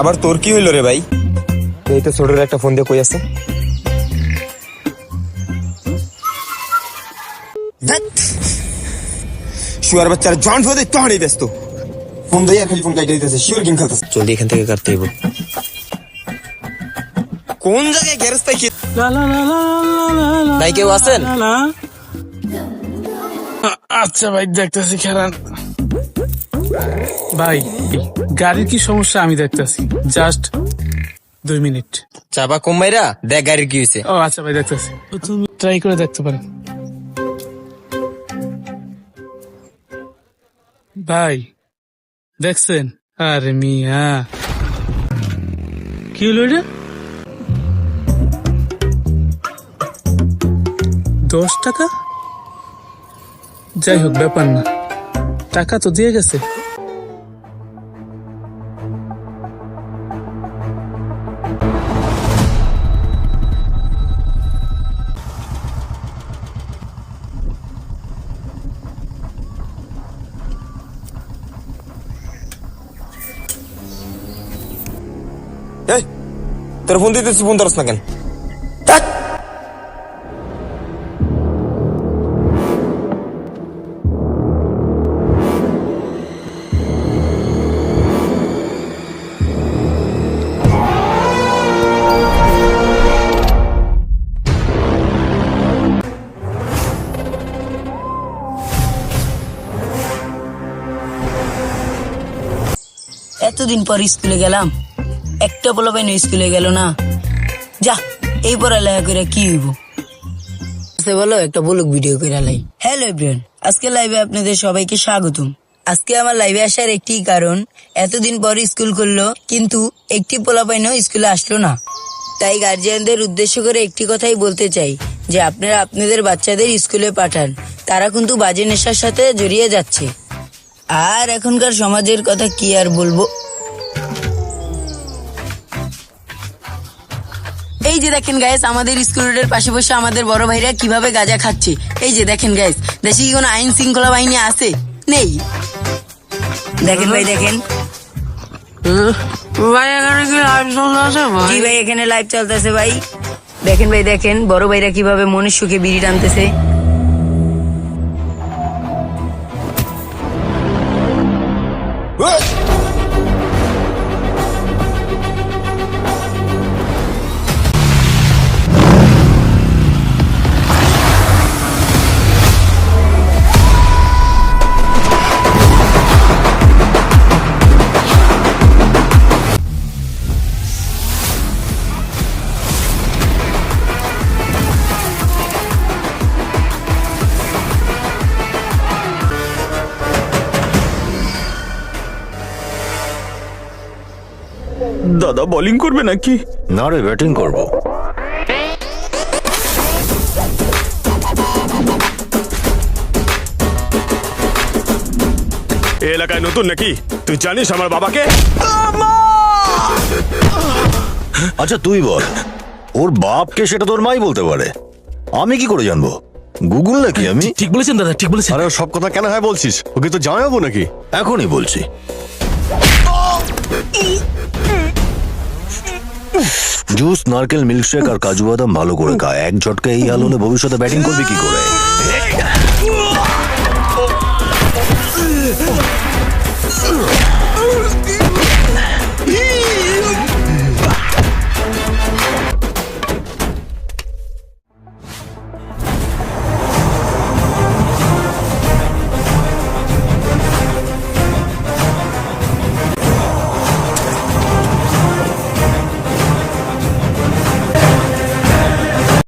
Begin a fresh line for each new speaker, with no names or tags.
আবার তোর কি হইলো রে ভাই? এই তো ছোটর একটা ফোন দিয়ে কই আছে। শুয়ার বাচ্চার জন ফোদে তহড়ি ব্যস্ত ফোন দিয়ে খালি ফোন কাইটে দিতেছে, শিওর গেম খেলতেছে। জলদি এখান থেকে কাটতে হইব। কোন জায়গায় গ্যারেজ পাই কি ভাই কেউ আছেন?
আচ্ছা ভাই দেখতেছি, খেলান ভাই গাড়ির কি সমস্যা আমি দেখতেছি, জাস্ট 2 মিনিট।
চাপা কমাইরা দেখ গাড়ির কি হয়েছে।
ও আচ্ছা ভাই দেখতেছি, তুমি ট্রাই করে দেখতে পারেন। ভাই দেখছেন? আরে মিয়া কি হলো এটা? 10 টাকা? যাই হোক ব্যাপার না, টাকা তো দিয়ে গেছে।
এই তোর ফোন দিতেছি, ফোন ধরস না কেন?
এতদিন পর স্কুলে গেলাম, একটা পোলাপাইন স্কুলে গেল না। যা এই পড়ালেখা করে কি হইব? বলো একটা ব্লগ ভিডিও করে লাই। হ্যালো এভরিওয়ান, আজকে লাইভে আপনাদের সবাইকে স্বাগতম। আজকে আমার লাইভে আসার একটি কারণ, এতদিন পর স্কুল খুললো কিন্তু একটি পোলাপাইনও স্কুলে আসলো না। তাই গার্জিয়ানদের উদ্দেশ্য করে একটি কথাই বলতে চাই যে আপনারা আপনাদের বাচ্চাদের স্কুলে পাঠান, তারা কিন্তু বাজে নেশার সাথে জড়িয়ে যাচ্ছে। আর এখনকার সমাজের কথা কি আর বলবো। এই যে দেখেন গাইস, আমাদের স্কুল রোডের পাশে বসে আমাদের বড় ভাইরা কিভাবে গাঁজা খাচ্ছে। এই যে দেখেন গাইস, দেশে কি কোনো আইন শৃঙ্খলা বাহিনী আছে? নেই। দেখেন ভাই দেখেন
ভাই এখানে কি লাইভ চলতেছে?
জি ভাই এখানে লাইভ চলতেছে ভাই। দেখেন ভাই দেখেন বড় ভাইরা কিভাবে মনের সুখে বিড়ি টানতেছে।
দাদা বোলিং করবে নাকি?
না রে, ব্যাটিং করবো।
এই এলাকায় নতুন নাকি? তুই জানিস আমার বাবাকে?
আচ্ছা তুই বল, ওর বাপকে সেটা তোর মাই বলতে পারে, আমি কি করে জানবো? গুগল নাকি আমি?
ঠিক বলেছেন দাদা, ঠিক বলেছেন।
আরে সব কথা কেন হয় বলছিস? ওকে তো জানাবো নাকি?
এখনই বলছি। জুস, নারকেল, মিল্কশেক আর কাজু বাদাম ভালো করে খা। এক ঝটকা এই হাল হলে ভবিষ্যতে ব্যাটিং করবি কি করে?